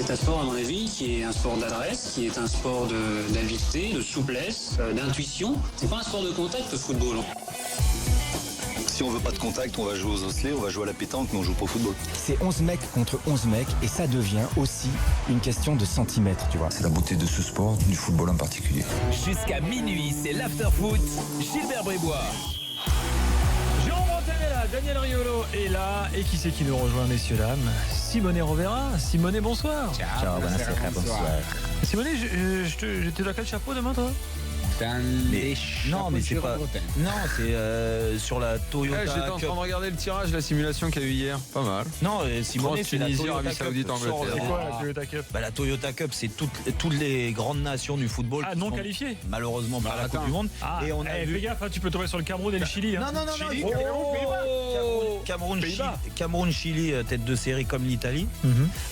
C'est un sport, à mon avis, qui est un sport d'adresse, qui est un sport d'habileté, de souplesse, d'intuition. C'est pas un sport de contact, le football. Si on veut pas de contact, on va jouer aux osselets, on va jouer à la pétanque, mais on joue pas au football. C'est 11 mecs contre 11 mecs et ça devient aussi une question de centimètres, tu vois. C'est la beauté de ce sport, du football en particulier. Jusqu'à minuit, c'est l'after-foot. Gilbert Brébois. Jérôme Bretagne est là, Daniel Riolo est là. Et qui c'est qui nous rejoint, messieurs, dames? Simone Rovera. Simone, bonsoir. Ciao, bonsoir. Simone, j'étais dans quel chapeau demain, toi? Non, mais c'est pas. Non, c'est sur la Toyota. J'étais en train de regarder le tirage, la simulation qu'il y a eu hier. Pas mal. Non, Simone, c'est la Tunisie, Toyota Arabie Cup. Saoudite, Angleterre. C'est quoi la Toyota Cup? La Toyota Cup, c'est toutes les grandes nations du football. Ah, qui non sont qualifiées. Malheureusement par la Coupe du Monde. Ah, et on a vu. fais gaffe, tu peux tomber sur le Cameroun et le Chili. Non. Chili, Cameroun, Chili, tête de série comme l'Italie.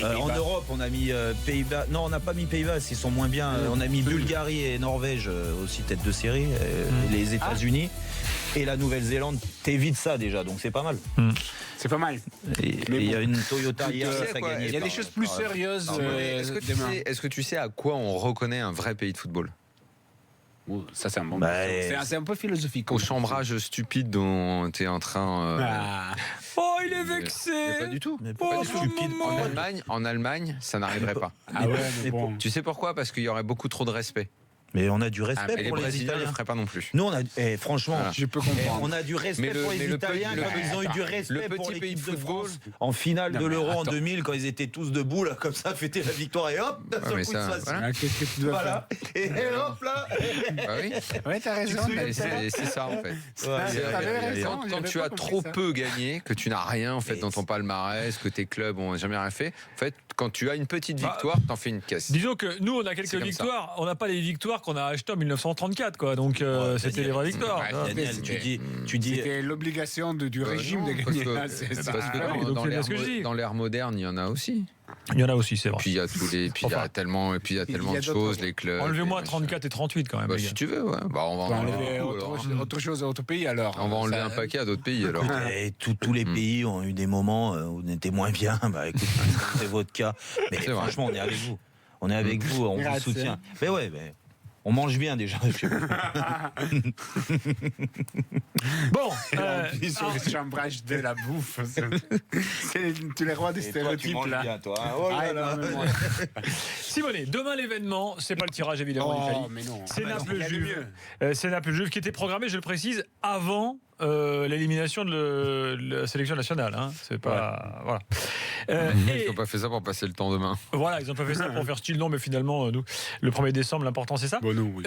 En Europe, on a mis Pays-Bas. Non, on n'a pas mis Pays-Bas, ils sont moins bien. On a mis Bulgarie et Norvège aussi tête de série. Les États-Unis et la Nouvelle-Zélande. T'évites ça déjà, donc c'est pas mal. C'est pas mal. Et il y a une Toyota hier, ça a gagné. Il y a des choses plus sérieuses. Est-ce que tu sais à quoi on reconnaît un vrai pays de football? Ça, c'est un bon. Bah, c'est un peu philosophique. Au chambrage stupide dont tu es en train. Oh, il est vexé. Pas du tout. pas du tout. stupide. En Allemagne, ça n'arriverait pas. Ah ouais, mais bon. Tu sais pourquoi? Parce qu'il y aurait beaucoup trop de respect. Mais on a du respect Et les pour les Brésiliens ne le Italiens. feraient pas non plus. Nous, on a, franchement, Voilà. Je peux comprendre. on a du respect pour les Italiens comme ils ont eu du respect pour petit pays l'équipe de de football. France en finale de Non, mais l'Euro en attends. 2000 quand ils étaient tous debout là comme ça, fêter la victoire et hop, d'un seul mais coup ça, de face. voilà. Ah, qu'est-ce que tu dois Voilà. Et hop là. Bah oui. faire? Ouais, t'as raison. C'est ça en fait. T'avais raison, Quand j'avais tu pas as compris trop ça. peu gagné, que tu n'as rien en fait Mais dans ton palmarès, que tes clubs ont jamais rien fait, en fait, quand tu as une petite victoire, t'en fais une caisse. Disons que nous, on a quelques C'est comme victoires. On n'a pas les victoires qu'on a achetées en 1934, quoi. Donc, c'était les vraies victoires. Ouais, hein. Daniel, tu dis C'était l'obligation du régime de Non, gagner. parce Ah, que, c'est ça. parce que Ah oui, dans, donc dans c'est bien l'ère ce que je dis. dans l'ère moderne, il y en a aussi. Il y en a aussi, c'est vrai. Puis il y a tous les, puis il y a Enfin, tellement, et puis il y a tellement il y a de d'autres- choses, les clubs. Enlevez-moi les 34 et 38 quand même. machins. les Bah, gars. si tu veux, ouais. Bah, on va On va enlever enlever beaucoup, alors. autre chose à autre pays alors. On va enlever Ça- un paquet à d'autres pays alors. tous les pays ont eu des moments où on était moins bien. Bah écoute, c'est votre cas. Mais C'est vrai. franchement, on est avec vous. On est avec vous, on vous Grazie. soutient. Mais ouais, mais on mange bien déjà. Bon, Sur le chambrage de la bouffe. Tu es le roi des stéréotypes là. toi. Oh Ah, non, mais moi. Simone, demain l'événement, c'est pas le tirage évidemment Oh, d'Italie. mais non. C'est Ah, bah non, il y a Naples-Juve. mieux. C'est Naples-Juve qui était programmé, je le précise, avant l'élimination de la sélection nationale. Hein. C'est pas. Voilà. Ils Et n'ont pas fait ça pour passer le temps demain. voilà, ils ont pas fait ça pour faire style non, mais finalement, nous, le 1er décembre, l'important c'est ça. Bon, nous, oui.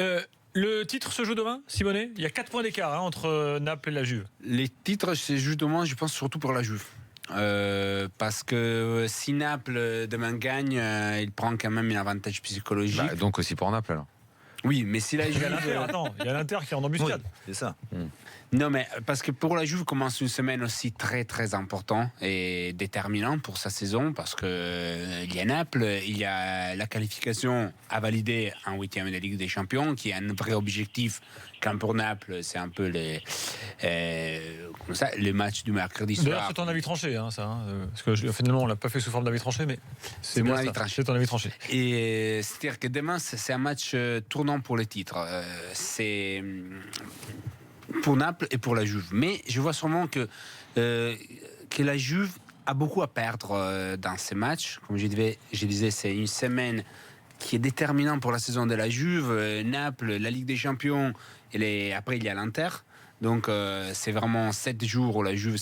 Le titre se joue demain, Simone. Il y a 4 points d'écart hein, entre Naples et la Juve. Les titres, c'est justement, je pense surtout pour la Juve. Parce que si Naples demain gagne, il prend quand même un avantage psychologique. Bah, donc aussi pour Naples alors. Oui, mais si la Il y a l'Inter, Juve. attends, il y a l'Inter qui est en embuscade. C'est ça. Non, mais parce que pour la Juve commence une semaine aussi très très importante et déterminante pour sa saison parce que il y a Naples, il y a la qualification à valider en 8e de Ligue des Champions qui est un vrai objectif. Quand pour Naples, c'est un peu les matchs du mercredi D'ailleurs, soir. c'est ton avis tranché, hein, ça. Hein, parce que finalement, on l'a pas fait sous forme d'avis tranché, mais c'est mon bien avis ça. tranché. C'est ton avis tranché. Et c'est-à-dire que demain, c'est un match tournant pour les titres. C'est pour Naples et pour la Juve. Mais je vois sûrement que la Juve a beaucoup à perdre dans ces matchs. Comme je disais, c'est une semaine qui est déterminante pour la saison de la Juve. Naples, la Ligue des Champions, après il y a l'Inter. Donc c'est vraiment 7 jours où la Juve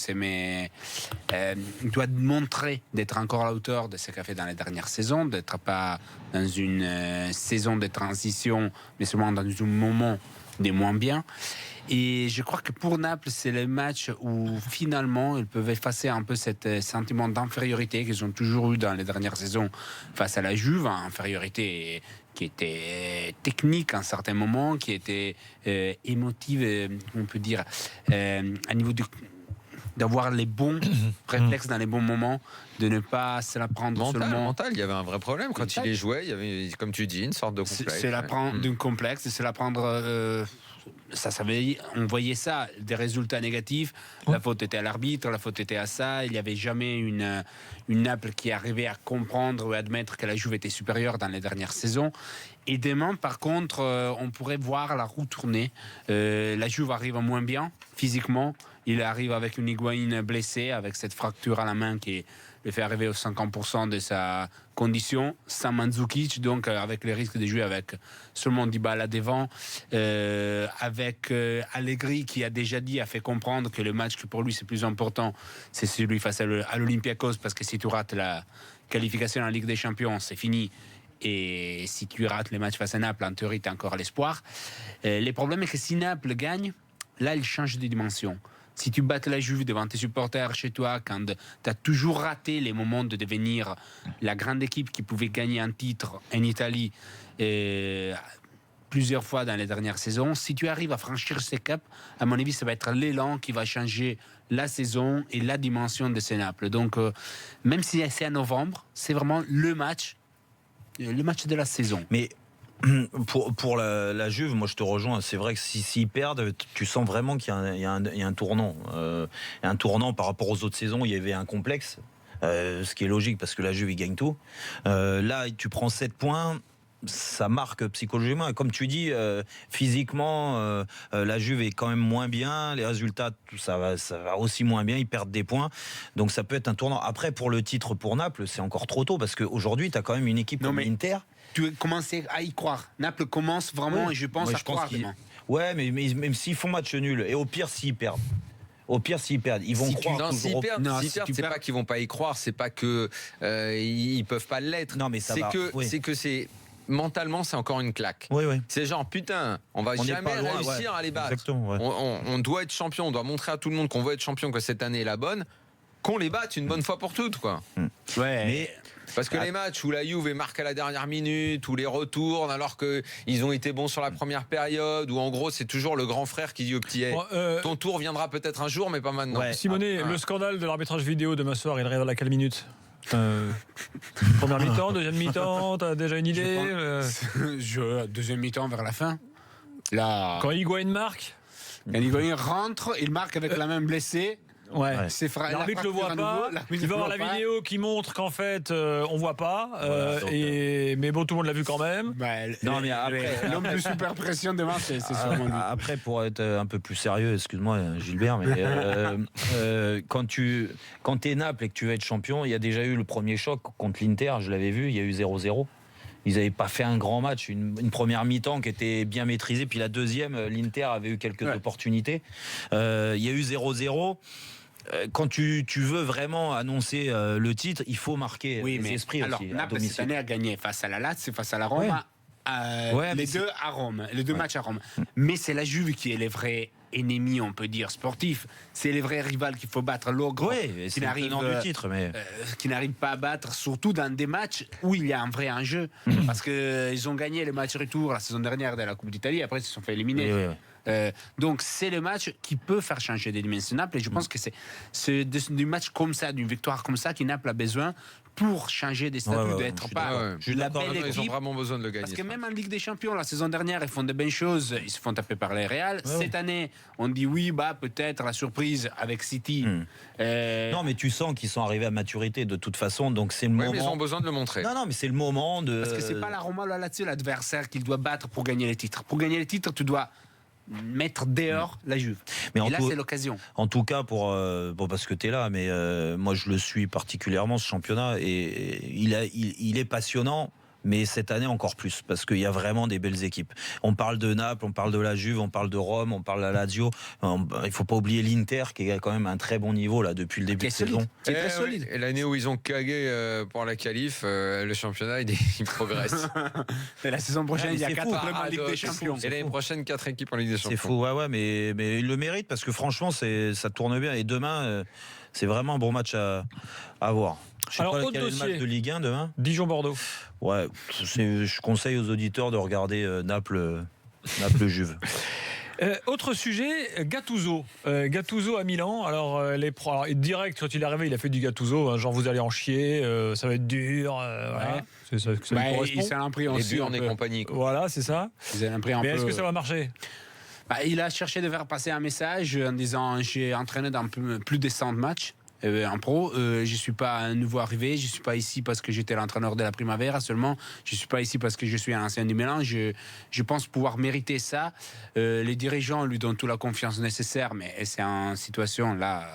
doit montrer d'être encore à la hauteur de ce qu'a fait dans les dernières saisons, d'être pas dans une saison de transition, mais seulement dans un moment des moins bien. Et je crois que pour Naples, c'est le match où finalement ils peuvent effacer un peu cet sentiment d'infériorité qu'ils ont toujours eu dans les dernières saisons face à la Juve, infériorité qui était technique à un certain moment, qui était émotive, on peut dire, à niveau d'avoir les bons réflexes dans les bons moments, de ne pas se la prendre seulement. Mental, il y avait un vrai problème. Quand il les jouait, il y avait, comme tu dis, une sorte de complexe. C'est la prendre d'un complexe, c'est la prendre. On voyait ça, des résultats négatifs. La faute était à l'arbitre, la faute était à ça. Il n'y avait jamais une Naples qui arrivait à comprendre ou à admettre que la Juve était supérieure dans les dernières saisons. Et demain, par contre, on pourrait voir la roue tourner. La Juve arrive moins bien physiquement. Il arrive avec une Higuaín blessée, avec cette fracture à la main qui le fait arriver aux 50% de sa condition, sans Mandzukic, donc avec le risque de jouer avec seulement Dybala devant, avec Allegri qui a déjà dit, a fait comprendre que le match que pour lui c'est plus important, c'est celui face à l'Olympiakos, parce que si tu rates la qualification en Ligue des Champions, c'est fini. Et si tu rates les matchs face à Naples, en théorie, tu as encore l'espoir. Le problème est que si Naples gagne, là, il change de dimension. Si tu battes la Juve devant tes supporters chez toi, quand tu as toujours raté les moments de devenir la grande équipe qui pouvait gagner un titre en Italie plusieurs fois dans les dernières saisons, si tu arrives à franchir ces caps, à mon avis, ça va être l'élan qui va changer la saison et la dimension de ces Naples. Donc, même si c'est en novembre, c'est vraiment le match de la saison. Mais pour la Juve, moi je te rejoins. C'est vrai que s'ils perdent, tu sens vraiment qu'il y a un tournant. Un tournant par rapport aux autres saisons, il y avait un complexe. Ce qui est logique parce que la Juve, ils gagnent tout. Là, tu prends 7 points. Ça marque psychologiquement. Et comme tu dis, physiquement, la Juve est quand même moins bien. Les résultats, ça va aussi moins bien. Ils perdent des points. Donc ça peut être un tournant. Après, pour le titre pour Naples, c'est encore trop tôt parce qu'aujourd'hui, tu as quand même une équipe comme l'Inter. Tu commences à y croire. Naples commence vraiment, et je pense à croire. Ouais, mais même s'ils font match nul, et au pire, s'ils perdent. Ils vont croire. S'ils perdent, c'est pas qu'ils vont pas y croire, c'est pas que ils peuvent pas l'être. Non, mais c'est que c'est mentalement, c'est encore une claque. Oui. C'est genre putain, on va jamais réussir à les battre. Exactement, ouais. On doit être champion, on doit montrer à tout le monde qu'on veut être champion, que cette année est la bonne, qu'on les batte une bonne fois pour toutes, quoi. Mais parce que les matchs où la Juve marque à la dernière minute, où les retournes alors qu'ils ont été bons sur la première période, où en gros c'est toujours le grand frère qui dit au petit ton tour viendra peut-être un jour mais pas maintenant. Simonet, le scandale de l'arbitrage vidéo demain soir, il arrive à la quelle minute? Première mi-temps, deuxième mi-temps, t'as déjà une idée? Deuxième mi-temps vers la fin. Là, quand Higuaín marque, quand Higuaín rentre, il marque avec la main blessée. Ouais. L'arbitre le voit pas. Il va voir la vidéo qui montre qu'en fait on voit pas. Mais bon, tout le monde l'a vu quand même. Non, mais après, l'homme de super pression devant, c'est sûrement lui. Après, pour être un peu plus sérieux, excuse-moi Gilbert, mais quand t'es Naples et que tu veux être champion, il y a déjà eu le premier choc contre l'Inter. Je l'avais vu, il y a eu 0-0. Ils n'avaient pas fait un grand match, une première mi-temps qui était bien maîtrisée, puis la deuxième, l'Inter avait eu quelques opportunités. Il y a eu 0-0. Quand tu veux vraiment annoncer le titre, il faut marquer les esprits alors, aussi. Naples cette année a gagné face à la Lazio, face à la Roma, les deux à Rome, les deux matchs à Rome. Mais c'est la Juve qui est les vrais ennemis, on peut dire, sportifs. C'est les vrais rivaux qu'il faut battre. L'ogre qui n'arrive qui n'arrive pas à battre, surtout dans des matchs où il y a un vrai enjeu. Parce qu'ils ont gagné le match retour la saison dernière de la Coupe d'Italie, après ils se sont fait éliminer. Donc c'est le match qui peut faire changer des dimensions Naples, et je pense que c'est du match comme ça, d'une victoire comme ça, qui Naples a besoin pour changer des statuts, d'être pas la belle équipe. Ils ont vraiment besoin de le gagner. Parce que même en Ligue des Champions, la saison dernière, ils font de bonnes choses, ils se font taper par les Real. Cette année, on dit peut-être la surprise avec City. Non, mais tu sens qu'ils sont arrivés à maturité de toute façon, donc c'est le moment. Mais ils ont besoin de le montrer. Non, mais c'est le moment de. Parce que c'est pas la Roma ou la Lazio l'adversaire qu'il doit battre pour gagner les titres. Pour gagner les titres, tu dois mettre dehors la Juve. Mais là, c'est l'occasion. En tout cas, parce que tu es là, mais moi, je le suis particulièrement, ce championnat, et il est passionnant. Mais cette année encore plus, parce qu'il y a vraiment des belles équipes. On parle de Naples, on parle de la Juve, on parle de Rome, on parle de la Lazio. Il ne faut pas oublier l'Inter, qui est quand même un très bon niveau là depuis le début de saison. C'est très solide. Et l'année où ils ont cagué pour la qualif, le championnat, il progresse. Et la saison prochaine, il y a 4 clubs en Ligue des Champions. Et l'année prochaine, 4 équipes en Ligue des Champions. C'est fou, mais il le mérite, parce que franchement, ça tourne bien. Et demain, c'est vraiment un bon match à voir. Je sais pas quel est le match de Ligue 1 demain. Dijon-Bordeaux. Ouais, je conseille aux auditeurs de regarder Naples-Juve. Autre sujet, Gattuso. Gattuso à Milan. Alors, direct, quand il est arrivé, il a fait du Gattuso. Hein, genre, vous allez en chier, ça va être dur. Voilà. C'est ça que ça lui correspond. Il s'est impris aussi. Burn et compagnie. Quoi. Voilà, c'est ça. Mais est-ce que ça va marcher? Il a cherché de faire passer un message en disant j'ai entraîné dans plus de 100 matchs. En pro, je ne suis pas un nouveau arrivé, je ne suis pas ici parce que j'étais l'entraîneur de la Primavera seulement, je ne suis pas ici parce que je suis un ancien du Milan, je pense pouvoir mériter ça. Les dirigeants lui donnent toute la confiance nécessaire, mais c'est une situation là,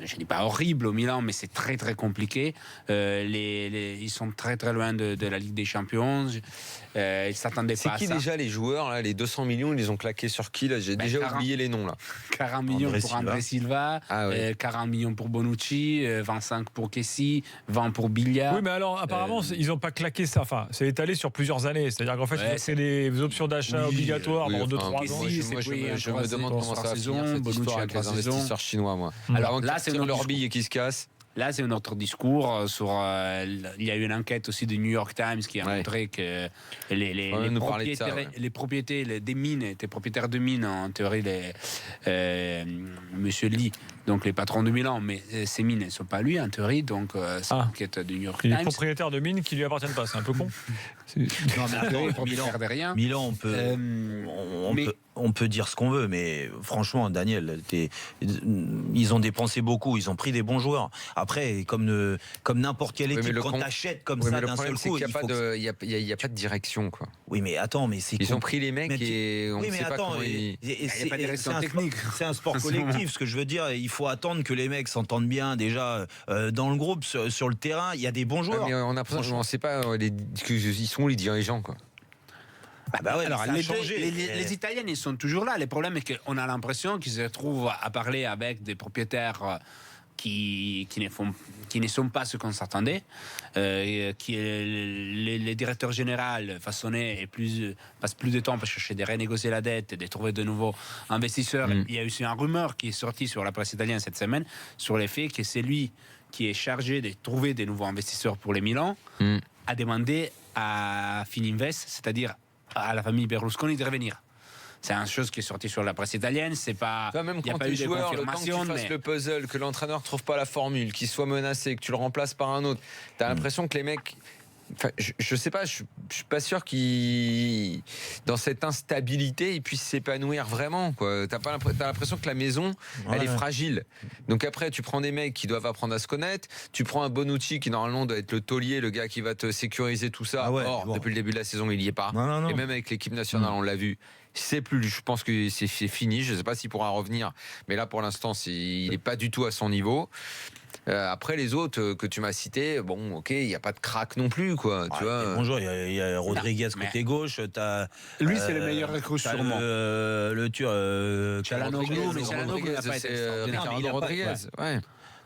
je ne dis pas horrible au Milan, mais c'est très très compliqué. Ils sont très très loin de la Ligue des Champions. Ils ne s'attendaient pas à ça. C'est qui déjà les joueurs, là, les 200 millions, ils les ont claqués sur qui là? J'ai déjà oublié les noms. Là. 40 millions pour André Silva, 40 millions pour Bonucci, 25 pour Kessie, 20 pour Biglia. Oui, mais alors apparemment, ils n'ont pas claqué ça. Enfin, c'est étalé sur plusieurs années. C'est-à-dire qu'en fait, c'est des options d'achat obligatoires pendant 2-3 ans. Je me demande comment ça va finir cette histoire avec les investisseurs chinois, moi. Alors là, c'est leur billet qui se casse. Là, c'est notre discours sur. Il y a eu une enquête aussi du New York Times qui a montré que les propriétaires des mines étaient propriétaires de mines, en théorie, Monsieur Lee, donc les patrons de Milan, mais ces mines ne sont pas lui, en théorie, donc c'est l'enquête du New York Times. Les propriétaires de mines qui ne lui appartiennent pas, c'est un peu con. Non, mais Milan, on peut dire ce qu'on veut, mais franchement, Daniel, ils ont dépensé beaucoup, ils ont pris des bons joueurs. Après, comme n'importe quelle équipe, quand t'achètes comme ça d'un seul coup, il n'y a pas de direction, quoi. Oui, mais attends, mais c'est ils ont pris les mecs et on ne sait pas comment il n'y a pas de direction technique. C'est un sport collectif. Ce que je veux dire, il faut attendre que les mecs s'entendent bien déjà dans le groupe, sur le terrain. Il y a des bons joueurs. Mais on ne sait pas ils sont où les dirigeants, quoi. Alors, les Italiens, ils sont toujours là. Le problème est qu'on a l'impression qu'ils se retrouvent à parler avec des propriétaires qui ne sont pas ce qu'on s'attendait, les directeurs généraux façonnés passent plus de temps pour chercher de renégocier la dette et de trouver de nouveaux investisseurs. Il y a eu une rumeur qui est sortie sur la presse italienne cette semaine sur le fait que c'est lui qui est chargé de trouver des nouveaux investisseurs pour les Milan, a demandé à Fininvest, c'est-à-dire à la famille Berlusconi, de revenir. C'est une chose qui est sortie sur la presse italienne. C'est pas. Même quand tu es joueur, le temps que tu fasses le puzzle, que l'entraîneur trouve pas la formule, qu'il soit menacé, que tu le remplaces par un autre, t'as l'impression que les mecs. Enfin, je sais pas, je suis pas sûr qu'ils, dans cette instabilité, ils puissent s'épanouir vraiment, quoi. T'as l'impression que la maison, elle est fragile. Donc après, tu prends des mecs qui doivent apprendre à se connaître. Tu prends un Bonucci qui normalement doit être le taulier, le gars qui va te sécuriser tout ça. Or, depuis le début de la saison, il y est pas. Non. Et même avec l'équipe nationale, on l'a vu. C'est plus, je pense que c'est fini. Je sais pas s'il pourra revenir, mais là pour l'instant, il est pas du tout à son niveau. Après les autres que tu m'as cités, bon, ok, il n'y a pas de crack non plus, quoi. Tu vois. Bonjour, il y a Rodriguez côté gauche. Lui, c'est le meilleur recrue sûrement. Le Turc. Chalanoglu, mais Chalanoglu n'a pas été Ricardo Rodriguez. Ouais.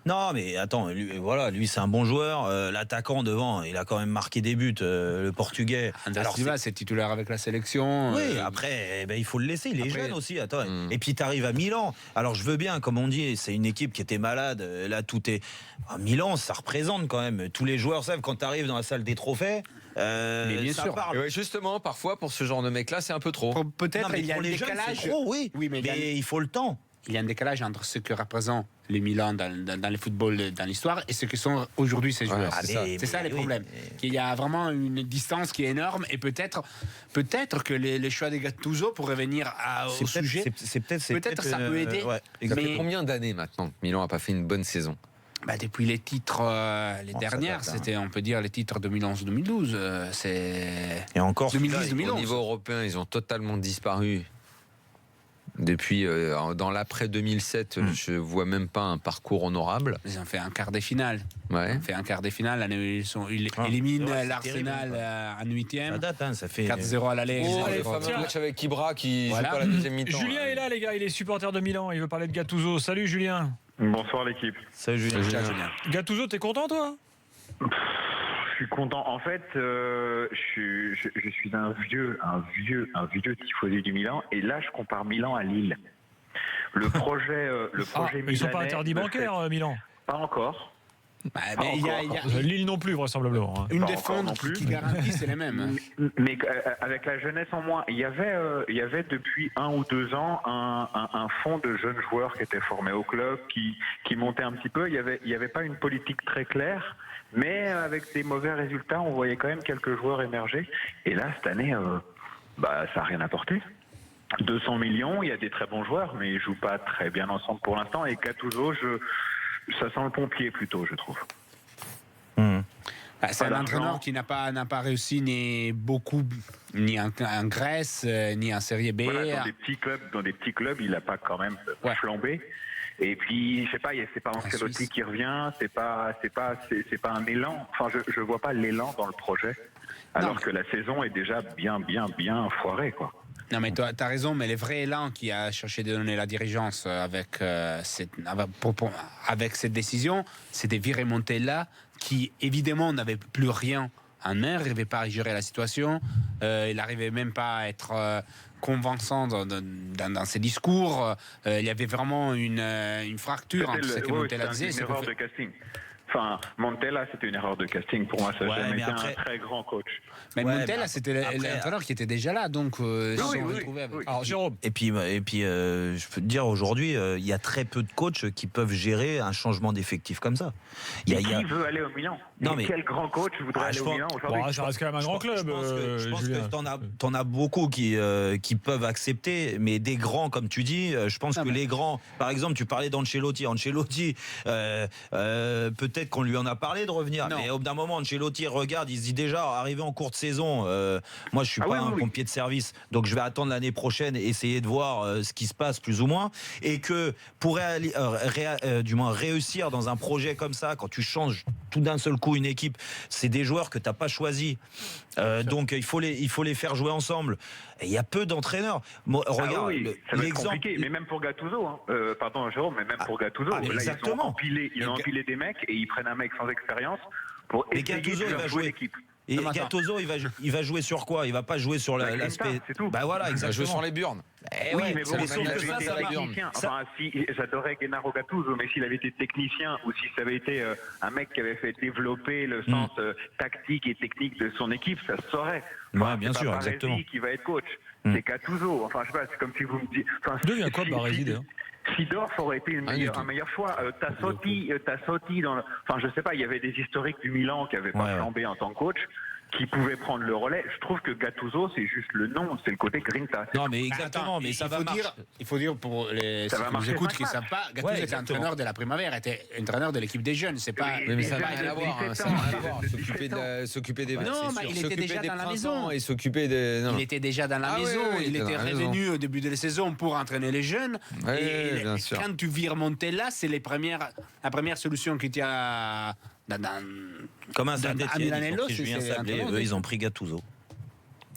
Non, mais attends, lui c'est un bon joueur. L'attaquant devant, il a quand même marqué des buts, le Portugais. André Silva, c'est titulaire avec la sélection. Oui, après, il faut le laisser. Il est jeune aussi. Attends. Et puis tu arrives à Milan. Alors je veux bien, comme on dit, c'est une équipe qui était malade. Là, tout est. À Milan, ça représente quand même. Tous les joueurs savent quand tu arrives dans la salle des trophées. Mais bien sûr. Ouais, justement, parfois pour ce genre de mec-là, c'est un peu trop. Peut-être il y a un décalage. Oui, mais il faut le temps. Il y a un décalage entre ce que représente les Milan dans le football, dans l'histoire, et ce que sont aujourd'hui ces joueurs. C'est ça les problèmes. Il y a vraiment une distance qui est énorme, et peut-être que les choix des Gattuso pourraient venir au sujet. Peut-être ça peut aider. Ça fait combien d'années maintenant que Milan n'a pas fait une bonne saison? Depuis les titres, les dernières, c'était, on peut dire, les titres 2011-2012. Et encore 2010-2011. Au niveau européen, ils ont totalement disparu. Depuis, dans l'après 2007, je vois même pas un parcours honorable. Ils ont fait un quart des finales. Ouais. Ils ont fait un quart des finales. Ils éliminent l'Arsenal en 8e. Ça date, ça fait 4-0 à l'aller. Le fameux match avec Ibra qui joue pas la deuxième mi-temps. Julien est là, les gars. Il est supporter de Milan. Il veut parler de Gattuso. Salut, Julien. Bonsoir, l'équipe. Salut, Julien. Gattuso, t'es content, toi? Je suis content. En fait, je suis un vieux tifosi du Milan, et là, je compare Milan à Lille. Le projet ils sont pas interdits bancaires, Milan? Pas encore. Mais il y a Lille non plus, vraisemblablement. Hein. une Pas des encore non fonds plus. qui garantit, c'est les mêmes. Mais avec la jeunesse en moins, il y avait depuis 1 ou 2 ans un fonds de jeunes joueurs qui étaient formés au club, qui montait un petit peu. Il y avait pas une politique très claire, mais avec des mauvais résultats, on voyait quand même quelques joueurs émerger. Et là, cette année, ça n'a rien apporté. 200 millions, il y a des très bons joueurs, mais ils jouent pas très bien ensemble pour l'instant. Et Gattuso, ça sent le pompier plutôt, je trouve. C'est un entraîneur qui n'a pas réussi ni en Grèce, ni en Série B. Voilà, dans des petits clubs, il n'a pas quand même flambé. Et puis, je sais pas, c'est pas Ancelotti qui revient, c'est pas un élan. Enfin, je vois pas l'élan dans le projet, alors que la saison est déjà bien foirée, quoi. Non, mais tu as raison, mais le vrai élan qui a cherché de donner la dirigeance avec cette décision, c'est de virer Montella, qui évidemment n'avait plus rien en main, n'arrivait pas à gérer la situation, il n'arrivait même pas à être convaincant dans ses discours, il y avait vraiment une fracture entre ce que Montella disait. C'est une erreur de casting. Enfin, Montella, c'était une erreur de casting. Pour moi, ça n'a jamais été un très grand coach. Mais Montella, c'était l'entraîneur qui était déjà là, donc ils se sont retrouvés avec. Alors, Jérôme. Et puis je peux te dire, aujourd'hui, il y a très peu de coachs qui peuvent gérer un changement d'effectif comme ça. Qui veut aller au Milan? Non, mais quel grand coach voudrait aller au Milan aujourd'hui? Ça reste quand même un grand club. Je pense que t'en as beaucoup qui peuvent accepter, mais des grands, comme tu dis, je pense que les grands, par exemple, tu parlais d'Ancelotti. Ancelotti, peut-être qu'on lui en a parlé de revenir, mais au bout d'un moment, Ancelotti regarde, il se dit déjà, arrivé en cours de saison, moi je suis pas un pompier de service, donc je vais attendre l'année prochaine, essayer de voir ce qui se passe plus ou moins, et que pour du moins réussir dans un projet comme ça, quand tu changes tout d'un seul coup une équipe, c'est des joueurs que t'as pas choisis, donc il faut les faire jouer ensemble. Et il y a peu d'entraîneurs. Regarde, ça va être compliqué, mais même pour Gattuso, pardon Jérôme, mais même pour Gattuso, là, ils ont empilé des mecs et ils prennent un mec sans expérience pour essayer de faire jouer l'équipe. Et Gattuso, il va jouer sur quoi? Il va pas jouer sur l'aspect. Bah voilà, exactement. Il va jouer sur les burnes. Oui, mais bon, j'adorais Gennaro Gattuso, mais s'il avait été technicien ou si ça avait été un mec qui avait fait développer le sens tactique et technique de son équipe, ça se saurait. Bien sûr, exactement. Qui va être coach, c'est Gattuso. Enfin, je sais pas, c'est comme si vous me dites. Devient quoi Baresi d'ailleurs? Sidorf aurait été un meilleur choix. Tassotti enfin, je sais pas, il y avait des historiques du Milan qui n'avaient pas flambé en tant que coach, qui pouvaient prendre le relais. Je trouve que Gattuso, c'est juste le nom, c'est le côté Grinta. Non, mais exactement, mais ça va marcher. Il faut dire pour les ceux qui nous écoutent qui ne savent pas, Gattuso était entraîneur de la Primavera, était entraîneur de l'équipe des jeunes. C'est pas. Mais ça n'a rien à voir. Ça n'a rien à voir. S'occuper des. Non, mais il était déjà dans la maison. Et s'occuper des. Il était déjà dans la maison. Il était revenu au début de la saison pour entraîner les jeunes. Et quand tu vires Montella, c'est la première solution qui t'a. Comme un Saint-Étienne, Julien Sablé, eux ils ont pris Gattuso.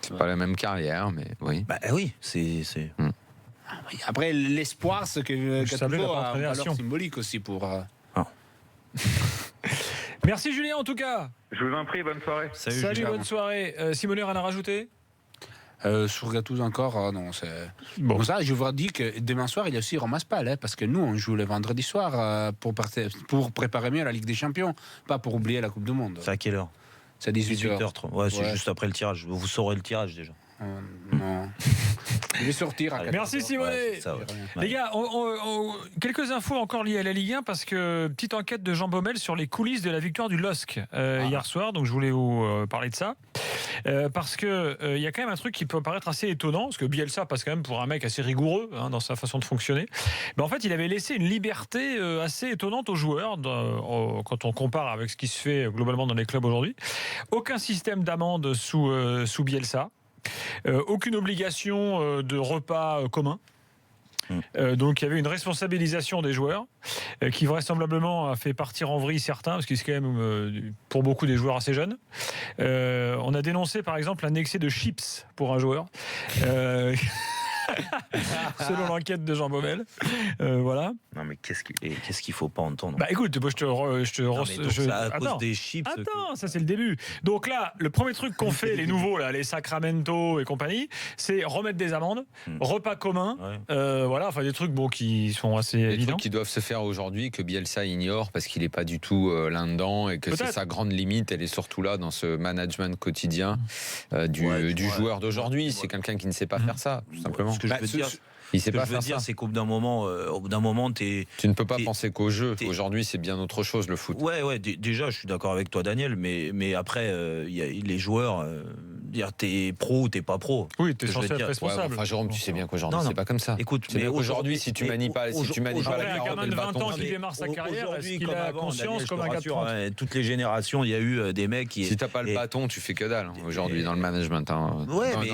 C'est pas la même carrière, mais oui. Oui, c'est. Après l'espoir, c'est que Gattuso a une valeur symbolique aussi pour. Merci Julien en tout cas. Je vous en prie, bonne soirée. Salut, bonne soirée. Simone, rien à rajouter? Sur Gattuso encore, non. C'est bon. Pour ça, je vous dis que demain soir, il y a aussi Roma Spal, parce que nous, on joue le vendredi soir pour préparer mieux la Ligue des Champions, pas pour oublier la Coupe du Monde. C'est à quelle heure? C'est à 18h30. Ouais, c'est juste après le tirage. Vous saurez le tirage déjà. Non. Je vais sortir. Merci Simone. Les gars, quelques infos encore liées à la Ligue 1 parce que petite enquête de Jean Baumel sur les coulisses de la victoire du LOSC hier soir. Donc je voulais vous parler de ça parce que il y a quand même un truc qui peut paraître assez étonnant parce que Bielsa passe quand même pour un mec assez rigoureux dans sa façon de fonctionner. Mais en fait, il avait laissé une liberté assez étonnante aux joueurs quand on compare avec ce qui se fait globalement dans les clubs aujourd'hui. Aucun système d'amende sous Bielsa. Aucune obligation de repas commun. Donc il y avait une responsabilisation des joueurs qui vraisemblablement a fait partir en vrille certains parce que c'est quand même pour beaucoup des joueurs assez jeunes. On a dénoncé par exemple un excès de chips pour un joueur. selon l'enquête de Jean Baumel. Voilà. Non, mais qu'est-ce qu'il faut pas entendre? Bah écoute, moi c'est à cause des chips. Attends, ça c'est le début. Donc là, le premier truc qu'on fait, les nouveaux, là, les Sacramento et compagnie, c'est remettre des amendes, repas communs, voilà, enfin des trucs qui sont assez évidents. Trucs qui doivent se faire aujourd'hui, que Bielsa ignore parce qu'il n'est pas du tout là-dedans et que c'est sa grande limite, elle est surtout là dans ce management quotidien du joueur d'aujourd'hui. C'est quelqu'un qui ne sait pas faire ça, tout simplement. Ce que je veux dire, il sait pas faire dire, ça. c'est qu'au bout d'un moment, tu ne peux pas penser qu'au jeu. Aujourd'hui, c'est bien autre chose, le foot. Ouais, déjà, je suis d'accord avec toi, Daniel, mais après, il y a les joueurs. Dire t'es pro ou t'es pas pro. Oui, t'es censé être responsable. Enfin, Jérôme, tu sais bien qu'aujourd'hui, c'est pas comme ça. Écoute, mais aujourd'hui, si tu manies pas, la carotte et le bâton, qui démarre sa carrière, est-ce qu'il a conscience comme un gars de 30 ? Toutes les générations, il y a eu des mecs qui. Si t'as pas le bâton, tu fais que dalle aujourd'hui dans le management, dans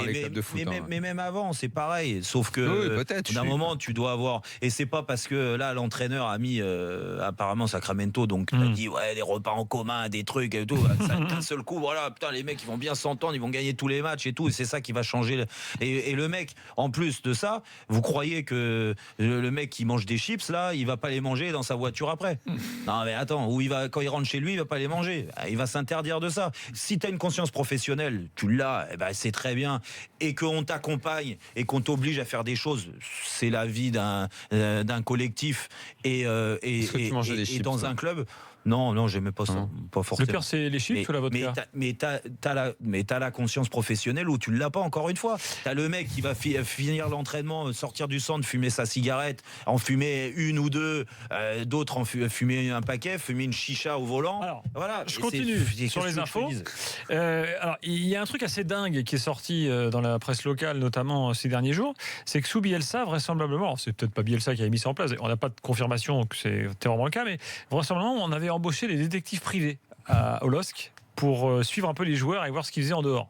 les clubs de foot. Mais même avant, c'est pareil. Sauf que d'un moment, tu dois avoir. Et c'est pas parce que là, l'entraîneur a mis apparemment Sacramento, donc il a dit des repas en commun, des trucs et tout. D'un seul coup, voilà, putain, les mecs, ils vont bien s'entendre, ils vont gagner tous les matchs et tout, et c'est ça qui va changer. Et le mec, en plus de ça, vous croyez que le mec qui mange des chips là, il va pas les manger dans sa voiture après? Non mais attends, quand il rentre chez lui, il va pas les manger. Il va s'interdire de ça. Si tu as une conscience professionnelle, tu l'as, c'est très bien, et qu'on t'accompagne et qu'on t'oblige à faire des choses, c'est la vie d'un collectif et dans un club. Non, j'aimais pas ça. Pas forcément. Le pire, c'est les chips ou la vodka? Mais t'as la conscience professionnelle où tu l'as pas, encore une fois. T'as le mec qui va finir l'entraînement, sortir du centre, fumer sa cigarette, en fumer une ou deux, d'autres en fumer un paquet, fumer une chicha au volant. Alors, voilà. Je continue sur les infos. Alors, il y a un truc assez dingue qui est sorti dans la presse locale, notamment ces derniers jours, c'est que sous Bielsa, vraisemblablement, c'est peut-être pas Bielsa qui a mis ça en place, on n'a pas de confirmation que c'était vraiment le cas, mais vraisemblablement, on avait embaucher des détectives privés au LOSC pour suivre un peu les joueurs et voir ce qu'ils faisaient en dehors.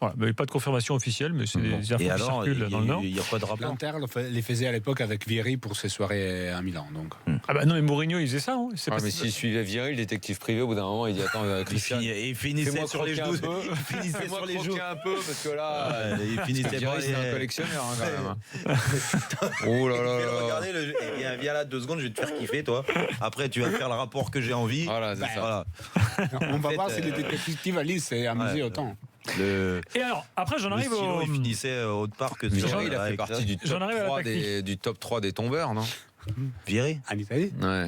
Voilà, mais pas de confirmation officielle, mais c'est des infos qui circulent dans le Nord. Il n'y a pas de rapport. L'Inter les faisait à l'époque avec Vieri pour ses soirées à Milan. Donc. Ah bah non, mais Mourinho, il faisait ça. Hein. Mais s'il suivait Vieri, le détective privé, au bout d'un moment, il dit attends, Christian, il finissait sur les genoux. Il finissait sur les genoux un peu, parce que là, il finissait Vieri, c'est un collectionneur quand même. Oh là là. Regardez, viens là 2 secondes, je vais te faire kiffer, toi. Après, tu vas faire le rapport que j'ai envie. Voilà, c'est ça. On va voir si les détectives à Lille s'est amusé autant. Et alors, après, j'en arrive au. Il finissait autre part que Vieri, il a fait partie du top 3 des tombeurs, non? Vieri en Italie? Ouais.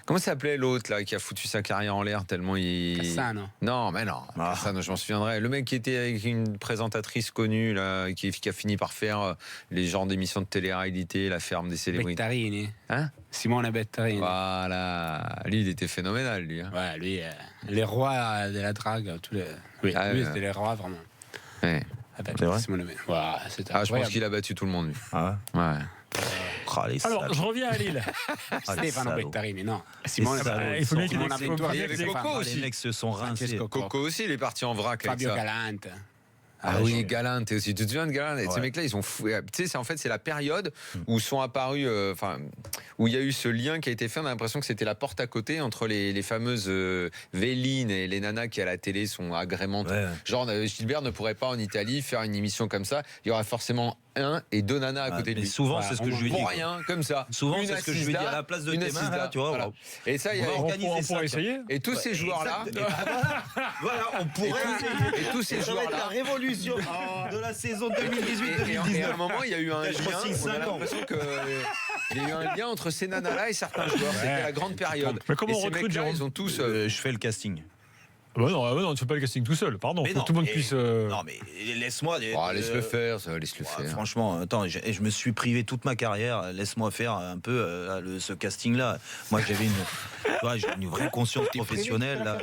Comment s'appelait l'autre là qui a foutu sa carrière en l'air tellement il. Cassano. Non, mais non. Cassano, je m'en souviendrai. Le mec qui était avec une présentatrice connue là, qui a fini par faire les genres d'émissions de télé-réalité, la ferme des célébrités. Bettarini. Hein? Simone Bettarini. Voilà. Lui, il était phénoménal, lui. Hein. Ouais, lui, les rois de la drague. Oui, lui, c'était les rois vraiment. Ouais. C'est vrai? Simone Bettarini. Je pense qu'il a battu tout le monde, lui. Ah ouais. Alors, je reviens à Lille. Stefano Bettarini, non. Simone, il faut bien qu'il y avait Coco aussi. Les mecs se sont rincés. Coco aussi, il est parti en vrac avec ça. Fabio Galante. Ah oui, Galante aussi. Tu te souviens de Galante? Ces mecs-là, ils sont fous. Tu sais, c'est la période où sont apparus, où il y a eu ce lien qui a été fait. On a l'impression que c'était la porte à côté entre les fameuses Véline et les nanas qui à la télé sont agrémentes. Ouais. Genre, Gilbert ne pourrait pas en Italie faire une émission comme ça. Il y aurait forcément 1 et 2 nanas à côté de lui. Souvent, c'est ce que je lui dis. Pour rien, comme ça. Souvent, c'est ce que je lui dis à la place de tes mains, là, tu vois. Voilà. Et ça, il y a on pourrait essayer. Et tous ces joueurs-là. Voilà, on pourrait essayer. Et tous ces joueurs-là. La révolution de la saison 2018-2019. Et à un moment, il y a eu un lien. On a l'impression qu'il y a eu un lien entre ces nanas-là et certains joueurs. C'était la grande période. Mais comment on recrute, Jérôme? Ils ont tous. Je fais le casting. Non, tu fais pas le casting tout seul, pardon. Faut que tout le monde puisse. Non, mais laisse-moi. Laisse-le faire, laisse-le faire. Franchement, attends, je me suis privé toute ma carrière. Laisse-moi faire un peu ce casting-là. Moi, j'avais une vraie conscience professionnelle là.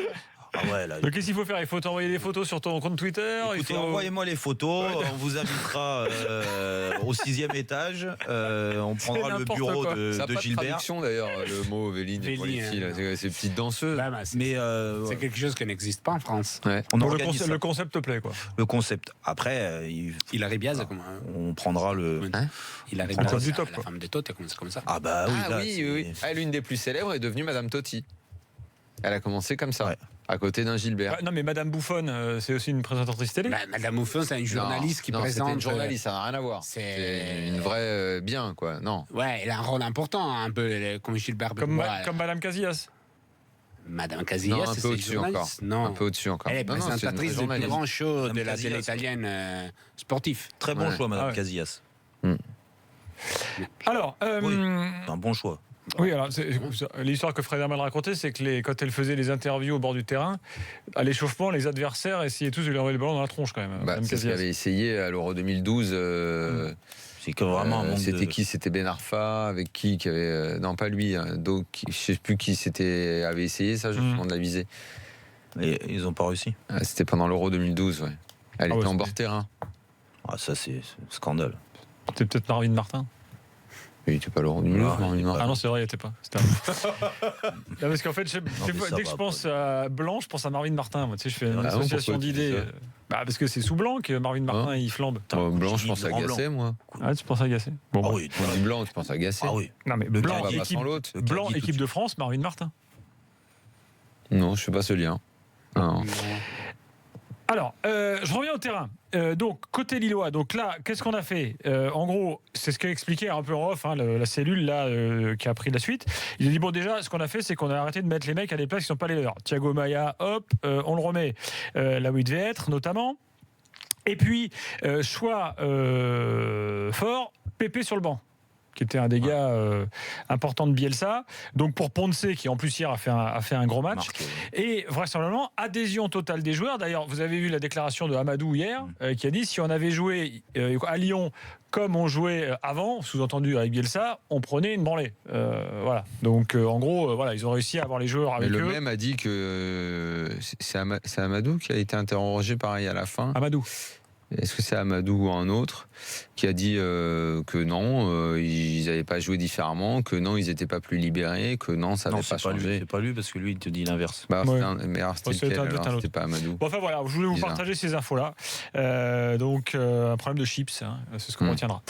Ah ouais, là, donc qu'est-ce qu'il faut faire? Il faut t'envoyer des photos sur ton compte Twitter. Écoutez, envoyez-moi les photos. On vous invitera au 6e étage. On prendra le bureau de Gilbert. Ça n'a pas de traduction d'ailleurs, le mot Véline pour les filles. Ces petites danseuses. C'est quelque chose qui n'existe pas en France. Ouais. Le concept te plaît, quoi. Le concept. Après, il arrive bien. On prendra le. Il arrive bien. La femme de Totti a commencé comme ça. Ah bah oui. Oui. L'une des plus célèbres est devenue Madame Totti. Elle a commencé comme ça. Ouais. à côté d'un Gilbert. Non, mais Madame Bouffonne, c'est aussi une présentatrice télé. Madame Bouffonne, c'est une journaliste qui présente. C'est une journaliste, ça n'a rien à voir. C'est une vraie bien, quoi. Non. Ouais, elle a un rôle important, un peu comme Gilbert. Comme Madame Casillas. Madame Casillas, un peu au-dessus encore. Non. Un peu au-dessus encore. Elle est présentatrice du plus grand show de la télé italienne sportif. Très bon choix, Madame Casillas. Alors, oui, c'est un bon choix. Oui, alors l'histoire que Fred Hermann racontait, c'est que quand elle faisait les interviews au bord du terrain, à l'échauffement, les adversaires essayaient tous de lui envoyer le ballon dans la tronche quand même. C'est ce qu'il avait essayé à l'Euro 2012. C'est que vraiment c'était qui? C'était Ben Arfa avec qui avait non, pas lui. Donc je sais plus qui avait essayé ça. Je me de la viser. Et ils n'ont pas réussi. C'était pendant l'Euro 2012. Ouais. Elle était en bord terrain. Ça c'est scandale. C'était peut-être Marvin Martin. Il n'était pas l'Euro 2012. Ah non, c'est vrai, il n'était pas. Non, parce qu'en fait, dès que je pense à Blanc, je pense à Marvin Martin. Moi, tu sais, je fais une association d'idées. Parce que c'est sous Blanc que Marvin Martin il flambe. Blanc, je pense à Gasset, moi. Ah, tu penses à Gasset? Bon, oui, tu dis Blanc, tu penses à Gasset. Ah oui. Non, mais Blanc, équipe de France, Marvin Martin. Non, je ne fais pas ce lien. Non. Alors, je reviens au terrain. Donc, côté lillois, donc là, qu'est-ce qu'on a fait? En gros, c'est ce qu'a expliqué un peu en off, la cellule là, qui a pris la suite. Il a dit, bon, déjà, ce qu'on a fait, c'est qu'on a arrêté de mettre les mecs à des places qui ne sont pas les leurs. Thiago Maia, hop, on le remet là où il devait être, notamment. Et puis, choix fort, Pépé sur le banc, qui était un des gars importants de Bielsa. Donc pour Ponce, qui en plus hier a fait un gros match. Et vraisemblablement, adhésion totale des joueurs. D'ailleurs, vous avez vu la déclaration de Amadou hier, qui a dit si on avait joué à Lyon comme on jouait avant, sous-entendu avec Bielsa, on prenait une branlée. Voilà. Donc en gros, voilà, ils ont réussi à avoir les joueurs avec eux. Mais le même a dit que c'est Amadou qui a été interrogé pareil à la fin. Amadou. Est-ce que c'est Amadou ou un autre qui a dit que non, ils n'avaient pas joué différemment, que non, ils n'étaient pas plus libérés, que non, ça n'avait pas changé. C'est pas lui parce que lui, il te dit l'inverse. C'était pas Amadou. Bon, enfin voilà, je voulais vous partager ces infos-là. Donc, un problème de chips, c'est ce qu'on retiendra.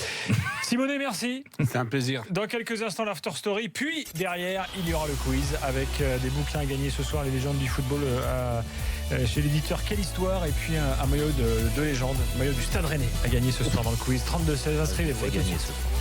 Simonet, merci. C'est un plaisir. Dans quelques instants, l'After Story. Puis, derrière, il y aura le quiz avec des bouquins à gagner ce soir, les légendes du football chez l'éditeur Quelle Histoire, et puis un maillot de légende, maillot du Stade Rennais à gagner ce soir dans le quiz. 32-16, inscrivez-vous. Gagner ce soir.